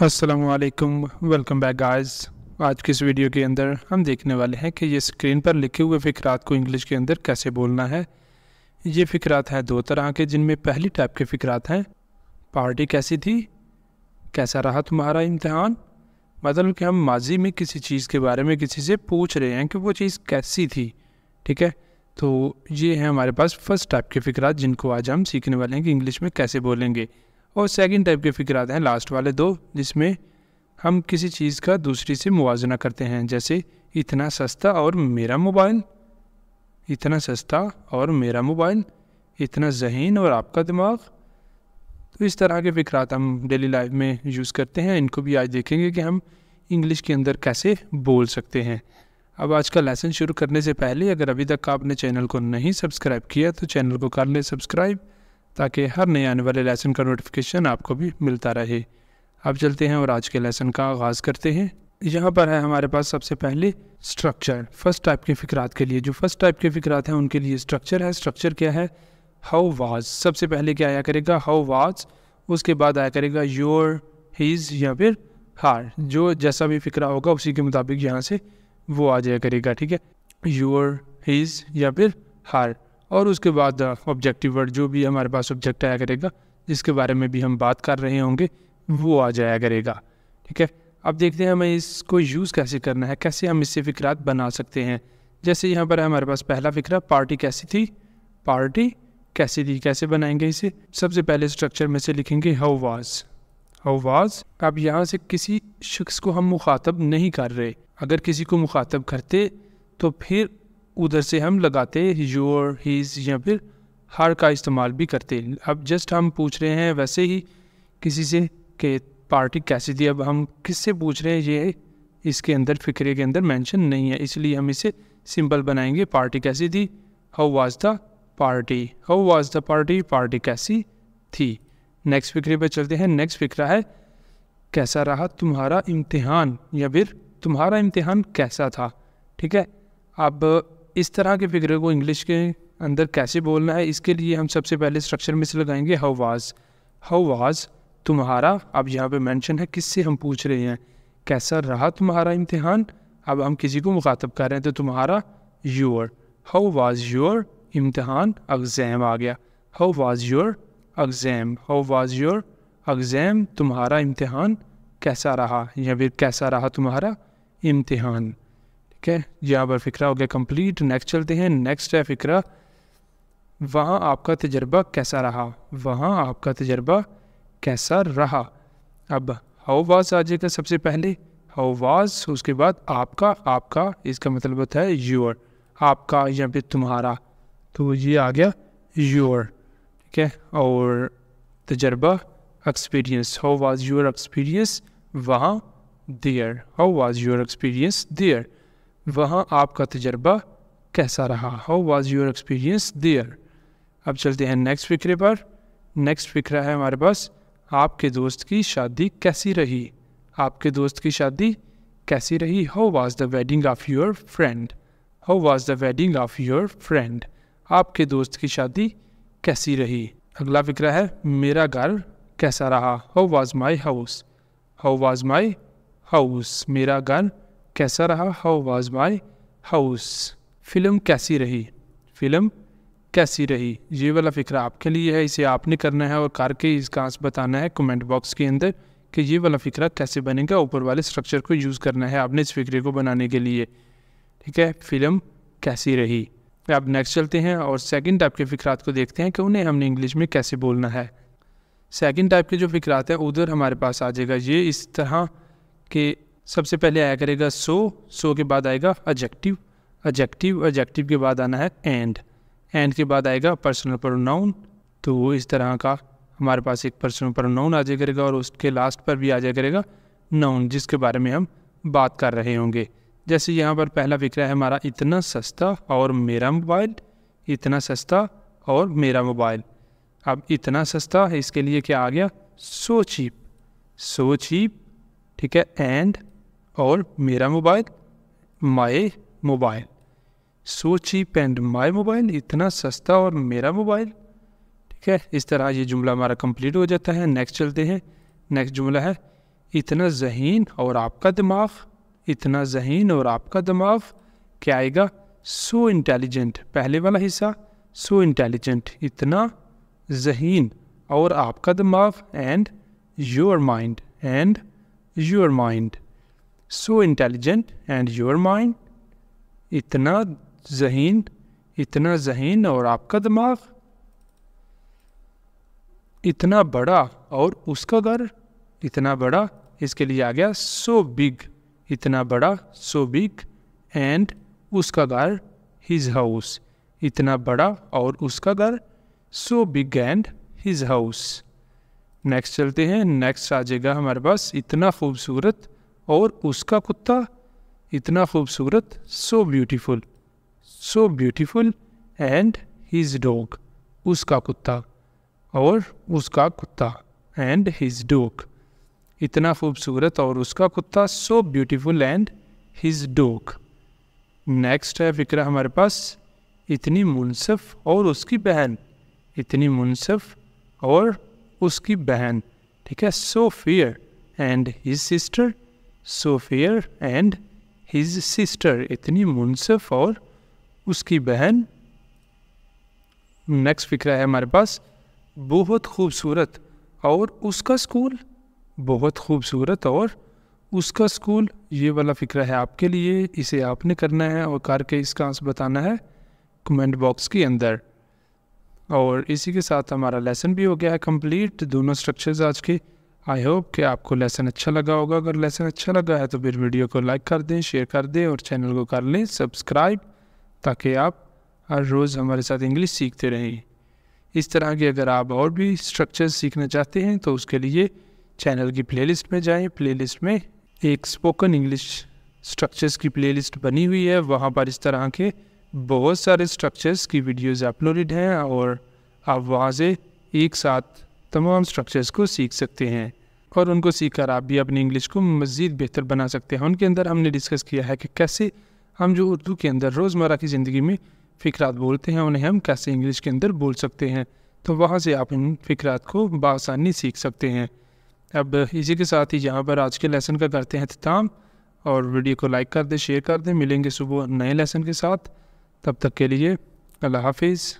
अस्सलामुअलैकुम, welcome back guys. आज की इस वीडियो के अंदर हम देखने वाले हैं कि ये स्क्रीन पर लिखे हुए फ़िक्रात को इंग्लिश के अंदर कैसे बोलना है। ये फ़िक्रात हैं दो तरह के, जिनमें पहली टाइप के फ़िक्रात हैं पार्टी कैसी थी, कैसा रहा तुम्हारा इम्तिहान। मतलब कि हम माजी में किसी चीज़ के बारे में किसी से पूछ रहे हैं कि वो चीज़ कैसी थी। ठीक है, तो ये है हमारे पास फर्स्ट टाइप के फ़िक्रात, जिनको आज हम सीखने वाले हैं कि इंग्लिश में कैसे बोलेंगे। और सेकंड टाइप के फ़िक्रात हैं लास्ट वाले दो, जिसमें हम किसी चीज़ का दूसरी से मुवाजना करते हैं, जैसे इतना सस्ता और मेरा मोबाइल, इतना सस्ता और मेरा मोबाइल, इतना ज़हीन और आपका दिमाग। तो इस तरह के फ़िक्रात हम डेली लाइफ में यूज़ करते हैं। इनको भी आज देखेंगे कि हम इंग्लिश के अंदर कैसे बोल सकते हैं। अब आज का लेसन शुरू करने से पहले अगर अभी तक आपने चैनल को नहीं सब्सक्राइब किया तो चैनल को कर लें सब्सक्राइब, ताकि हर नए आने वाले लेसन का नोटिफिकेशन आपको भी मिलता रहे। अब चलते हैं और आज के लेसन का आगाज़ करते हैं। यहाँ पर है हमारे पास सबसे पहले स्ट्रक्चर। फर्स्ट टाइप के फ़िक्रात के लिए जो फर्स्ट टाइप के फ़िक्रात हैं उनके लिए स्ट्रक्चर है। स्ट्रक्चर क्या है? How was. सबसे पहले क्या आया करेगा? How was. उसके बाद आया करेगा योर, हिज या फिर हार। जो जैसा भी फ़िक्रा होगा उसी के मुताबिक यहाँ से वो आ जाया करेगा। ठीक है, योर, हिज या फिर हार। और उसके बाद ऑब्जेक्टिव वर्ड, जो भी हमारे पास ऑब्जेक्ट आया करेगा जिसके बारे में भी हम बात कर रहे होंगे वो आ जाया करेगा। ठीक है, अब देखते हैं हमें इसको यूज़ कैसे करना है, कैसे हम इससे फ़िक्रात बना सकते हैं। जैसे यहाँ पर है हमारे पास पहला फ़िक्रा, पार्टी कैसी थी। पार्टी कैसी थी, कैसे बनाएंगे इसे? सबसे पहले स्ट्रक्चर में से लिखेंगे हाउ वाज। How was. अब यहाँ से किसी शख्स को हम मुखातब नहीं कर रहे। अगर किसी को मुखातब करते तो फिर उधर से हम लगाते योर, हिज या फिर हर का इस्तेमाल भी करते। अब जस्ट हम पूछ रहे हैं वैसे ही किसी से कि पार्टी कैसी थी। अब हम किससे पूछ रहे हैं ये इसके अंदर फ़िक्रे के अंदर मेंशन नहीं है, इसलिए हम इसे सिंपल बनाएंगे। पार्टी कैसी थी, how was the party. How was the party, party कैसी थी। नेक्स्ट फ़िक्रे पे चलते हैं। नेक्स्ट फ़िक्रा है कैसा रहा तुम्हारा इम्तिहान, या फिर तुम्हारा इम्तिहान कैसा था। ठीक है, अब इस तरह के फ़िक्रे को इंग्लिश के अंदर कैसे बोलना है, इसके लिए हम सबसे पहले स्ट्रक्चर में से लगाएंगे हाउ वाज। हाउ वाज तुम्हारा। अब यहाँ पे मेंशन है किससे हम पूछ रहे हैं, कैसा रहा तुम्हारा इम्तिहान। अब हम किसी को मुखातब कर रहे हैं तो तुम्हारा योर। हाउ वाज योर इम्तिहान, एग्ज़ाम आ गया। How was your exam. How was your exam, तुम्हारा इम्तिहान कैसा रहा, या फिर कैसा रहा तुम्हारा इम्तिहान। ठीक है, यहाँ पर फ़िक्रा हो गया कंप्लीट। नेक्स्ट चलते हैं। नेक्स्ट है फ़िक्रा वहाँ आपका तजर्बा कैसा रहा। वहाँ आपका तजर्बा कैसा रहा। अब हाउ वाज आ जाएगा सबसे पहले, हाउ वाज, उसके बाद आपका। आपका इसका मतलब होता है योर, आपका या फिर तुम्हारा, तो ये आ गया योर। ठीक है, और तजर्बा experience, how was your experience वहाँ, there. How was your experience there, वहाँ आपका तजर्बा कैसा रहा। How was your experience there. अब चलते हैं नेक्स्ट फ़िक्रे पर। नेक्स्ट फ़िक्रा है हमारे पास आपके दोस्त की शादी कैसी रही। आपके दोस्त की शादी कैसी रही। How was the wedding of your friend. How was the wedding of your friend, आपके दोस्त की शादी कैसी रही। अगला फ़िक्रा है मेरा घर कैसा रहा। How was my house. How was my house, मेरा घर कैसा रहा। How was my house. Film कैसी रही। फ़िल्म कैसी रही, ये वाला फ़िक्रा आपके लिए है। इसे आपने करना है और करके इसका आंसर बताना है कमेंट बॉक्स के अंदर कि ये वाला फ़िक्रा कैसे बनेगा। ऊपर वाले स्ट्रक्चर को यूज़ करना है आपने इस फ़िक्रे को बनाने के लिए। ठीक है, फ़िल्म कैसी रही। अब नेक्स्ट चलते हैं और सेकंड टाइप के फ़िक्रात को देखते हैं कि उन्हें हमने इंग्लिश में कैसे बोलना है। सेकंड टाइप के जो फ़िक्रात हैं उधर हमारे पास आ जाएगा ये इस तरह के। सबसे पहले आया करेगा सो के बाद आएगा एडजेक्टिव। एडजेक्टिव के बाद आना है एंड के बाद आएगा पर्सनल प्रोनाउन। तो इस तरह का हमारे पास एक पर्सनल प्रोनाउन आ जाया करेगा और उसके लास्ट पर भी आ जाया करेगा नाउन, जिसके बारे में हम बात कर रहे होंगे। जैसे यहाँ पर पहला फ़िक्रा है हमारा इतना सस्ता और मेरा मोबाइल। इतना सस्ता और मेरा मोबाइल। अब इतना सस्ता है, इसके लिए क्या आ गया, सो चीप। सो चीप, ठीक है, एंड और मेरा mobile, my mobile. So cheap and my mobile, इतना सस्ता और मेरा मोबाइल। ठीक है, इस तरह ये जुमला हमारा कंप्लीट हो जाता है। नेक्स्ट चलते हैं। नेक्स्ट जुमला है इतना ज़हीन और आपका दिमाग, इतना ज़हीन और आपका दिमाग क्या आएगा, सो इंटेलिजेंट, पहले वाला हिस्सा सो इंटेलिजेंट, इतना ज़हीन और आपका दिमाग, and your mind, and your mind, so intelligent and your mind, इतना ज़हीन और आपका दिमाग, इतना बड़ा और उसका घर, इतना बड़ा, इसके लिए आ गया सो बिग, इतना बड़ा सो बिग, एंड उसका घर हिज हाउस, इतना बड़ा और उसका घर, so big and his house. Next चलते हैं। नेक्स्ट आ जाएगा हमारे पास इतना खूबसूरत और उसका कुत्ता, इतना खूबसूरत, so beautiful and his dog, उसका कुत्ता और उसका कुत्ता, एंड हिज डॉग, इतना खूबसूरत और उसका कुत्ता, so beautiful and his dog. Next है फिक्रा हमारे पास इतनी मुनसिफ और उसकी बहन, इतनी मुनसिफ और उसकी बहन, ठीक है, so fair and his sister, so fair and his sister, इतनी मुनसिफ और उसकी बहन। नेक्स्ट फिक्रा है हमारे पास बहुत खूबसूरत और उसका स्कूल, बहुत खूबसूरत और उसका स्कूल, ये वाला फिक्रा है आपके लिए, इसे आपने करना है और करके इसका आंसर बताना है कमेंट बॉक्स के अंदर। और इसी के साथ हमारा लेसन भी हो गया है कंप्लीट, दोनों स्ट्रक्चर्स आज के। आई होप कि आपको लेसन अच्छा लगा होगा। अगर लेसन अच्छा लगा है तो फिर वीडियो को लाइक कर दें, शेयर कर दें और चैनल को कर लें सब्सक्राइब, ताकि आप हर रोज़ हमारे साथ इंग्लिश सीखते रहें। इस तरह के अगर आप और भी स्ट्रक्चर्स सीखना चाहते हैं तो उसके लिए चैनल की प्लेलिस्ट में जाएं। प्लेलिस्ट में एक स्पोकन इंग्लिश स्ट्रक्चर्स की प्लेलिस्ट बनी हुई है, वहाँ पर इस तरह के बहुत सारे स्ट्रक्चर्स की वीडियोस अपलोडेड हैं और आप वहाँ से एक साथ तमाम स्ट्रक्चर्स को सीख सकते हैं और उनको सीखकर आप भी अपनी इंग्लिश को मज़ीद बेहतर बना सकते हैं। उनके अंदर हमने डिस्कस किया है कि कैसे हम जो उर्दू के अंदर रोज़मर्रा की ज़िंदगी में फ़िक्रात बोलते हैं उन्हें हम कैसे इंग्लिश के अंदर बोल सकते हैं, तो वहाँ से आप इन फ़िक्रात को बआसानी सीख सकते हैं। अब इसी के साथ ही यहाँ पर आज के लेसन का करते हैं अख्ताम और वीडियो को लाइक कर दें, शेयर कर दें। मिलेंगे सुबह नए लेसन के साथ, तब तक के लिए अल्लाह हाफिज़।